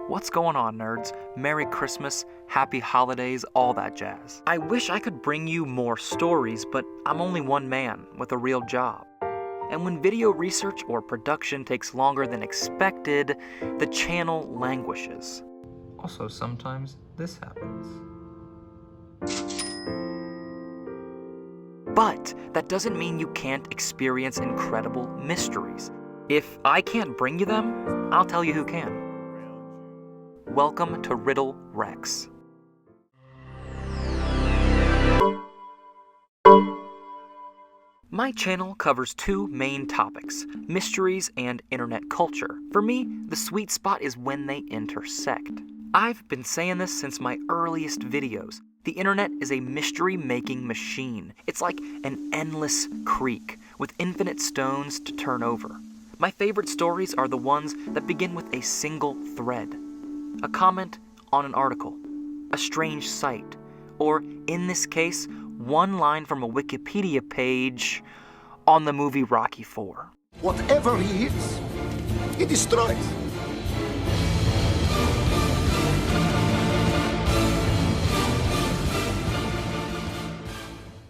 What's going on, nerds? Merry Christmas, Happy Holidays, all that jazz. I wish I could bring you more stories, but I'm only one man with a real job. And when video research or production takes longer than expected, the channel languishes. Also, sometimes this happens. But that doesn't mean you can't experience incredible mysteries. If I can't bring you them, I'll tell you who can. Welcome to Riddle Rex. My channel covers two main topics, mysteries and internet culture. For me, the sweet spot is when they intersect. I've been saying this since my earliest videos. The internet is a mystery-making machine. It's like an endless creek with infinite stones to turn over. My favorite stories are the ones that begin with a single thread. A comment on an article, a strange sight, or in this case, one line from a Wikipedia page on the movie Rocky IV. Whatever he hits, he destroys.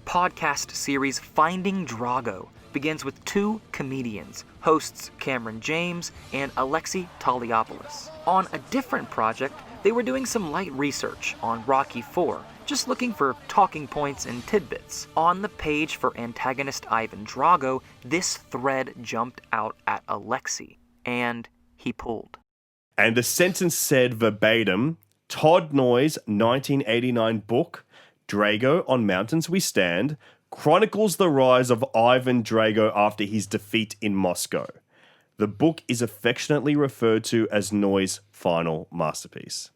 Podcast series Finding Drago begins with two comedians, hosts Cameron James and Alexi Toliopoulos. On a different project, they were doing some light research on Rocky IV, just looking for talking points and tidbits. On the page for antagonist Ivan Drago, this thread jumped out at Alexi, and he pulled. And the sentence said verbatim, Todd Noy's 1989 book, Drago, On Mountains We Stand, chronicles the rise of Ivan Drago after his defeat in Moscow. The book is affectionately referred to as Noy's final masterpiece.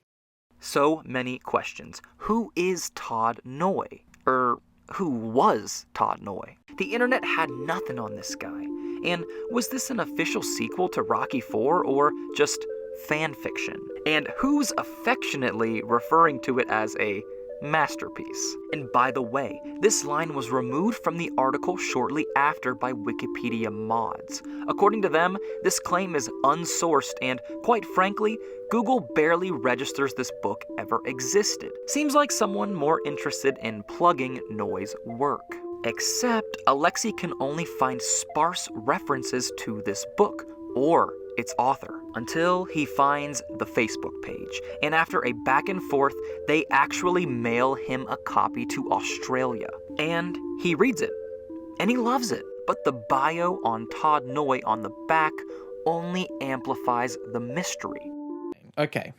So many questions. Who is Todd Noy? Who was Todd Noy? The internet had nothing on this guy. And was this an official sequel to Rocky IV or just fan fiction? And who's affectionately referring to it as a masterpiece? And by the way, this line was removed from the article shortly after by Wikipedia mods. According to them, this claim is unsourced and, quite frankly, Google barely registers this book ever existed. Seems like someone more interested in plugging Noy's work. Except Alexi can only find sparse references to this book, or its author, until he finds the Facebook page. And after a back and forth, they actually mail him a copy to Australia. And he reads it. And he loves it. But the bio on Todd Noy on the back only amplifies the mystery. Okay.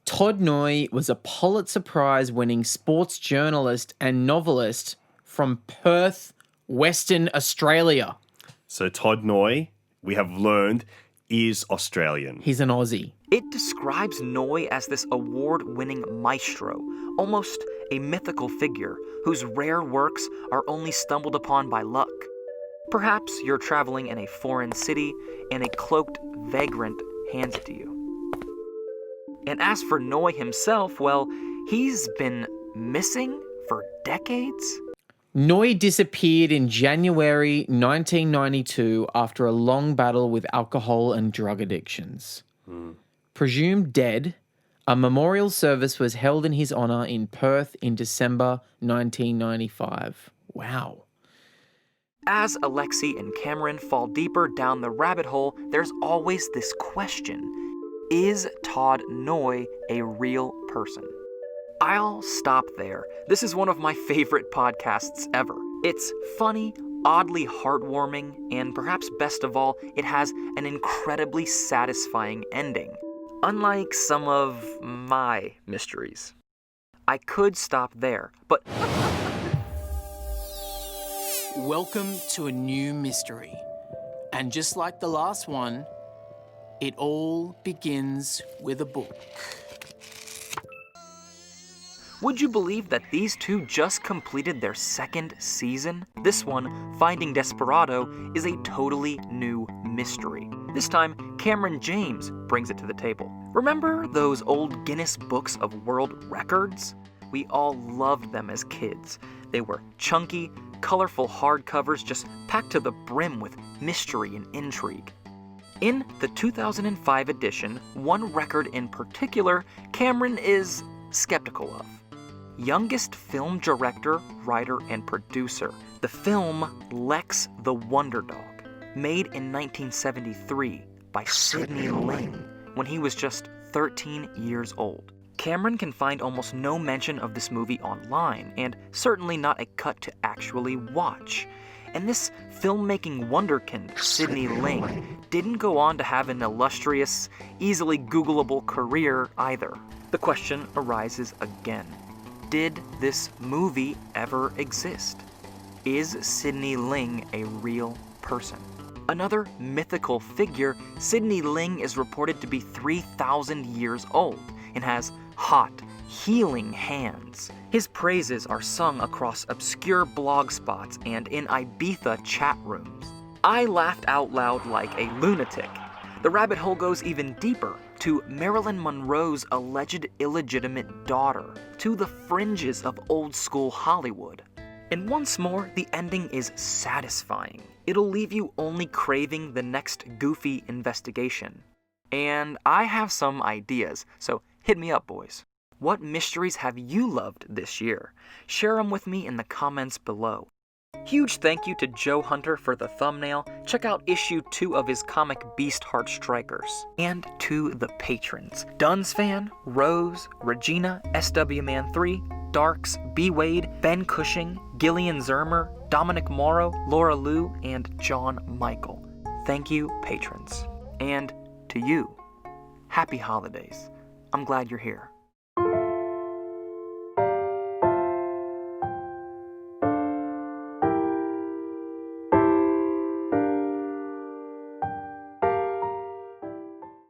Todd Noy was a Pulitzer Prize-winning sports journalist and novelist from Perth, Western Australia. So Todd Noy, we have learned, is Australian. He's an Aussie. It describes Noy as this award-winning maestro, almost a mythical figure whose rare works are only stumbled upon by luck. Perhaps you're traveling in a foreign city and a cloaked vagrant hands it to you. And as for Noy himself, well, he's been missing for decades. Noy disappeared in January 1992 after a long battle with alcohol and drug addictions. Presumed dead, a memorial service was held in his honor in Perth in December 1995. Wow. As Alexi and Cameron fall deeper down the rabbit hole, there's always this question. Is Todd Noy a real person? I'll stop there. This is one of my favorite podcasts ever. It's funny, oddly heartwarming, and perhaps best of all, it has an incredibly satisfying ending. Unlike some of my mysteries. I could stop there, but... Welcome to a new mystery. And just like the last one, it all begins with a book. Would you believe that these two just completed their second season? This one, Finding Desperado, is a totally new mystery. This time, Cameron James brings it to the table. Remember those old Guinness Books of World Records? We all loved them as kids. They were chunky, colorful hardcovers just packed to the brim with mystery and intrigue. In the 2005 edition, one record in particular, Cameron is skeptical of. Youngest film director, writer, and producer. The film Lex the Wonder Dog, made in 1973 by Sidney Ling when he was just 13 years old. Cameron can find almost no mention of this movie online, and certainly not a cut to actually watch. And this filmmaking wonderkind, Sidney Ling, didn't go on to have an illustrious, easily Googleable career either. The question arises again. Did this movie ever exist? Is Sidney Ling a real person? Another mythical figure, Sidney Ling is reported to be 3,000 years old and has hot, healing hands. His praises are sung across obscure blog spots and in Ibiza chat rooms. I laughed out loud like a lunatic. The rabbit hole goes even deeper, to Marilyn Monroe's alleged illegitimate daughter, to the fringes of old school Hollywood. And once more, the ending is satisfying. It'll leave you only craving the next goofy investigation. And I have some ideas, so hit me up, boys. What mysteries have you loved this year? Share them with me in the comments below. Huge thank you to Joe Hunter for the thumbnail. Check out issue 2 of his comic Beast Heart Strikers. And to the patrons: Duns Fan, Rose, Regina, SWMan3, Darks, B. Wade, Ben Cushing, Gillian Zermer, Dominic Morrow, Laura Liu, and John Michael. Thank you, patrons. And to you, happy holidays. I'm glad you're here.